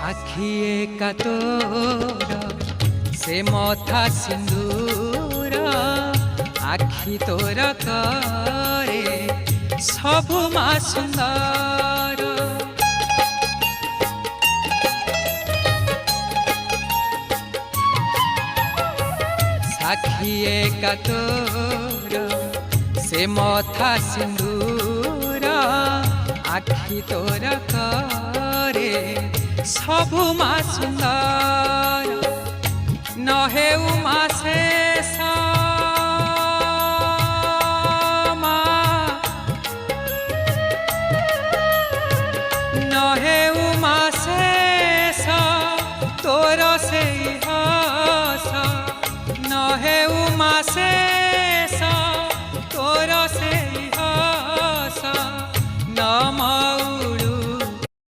আখি একা তোর সে মথা সিন্দুর আখি তোর করে সবু মা সুন্দর সাক্ষী একা তোর সে মথা সিন্দুর আখি তোর করে সবু মা সুন্দর নহেউ মা শেষ মা নহেউ মা শেষ তোর সেই হস নহেউ মা শেষ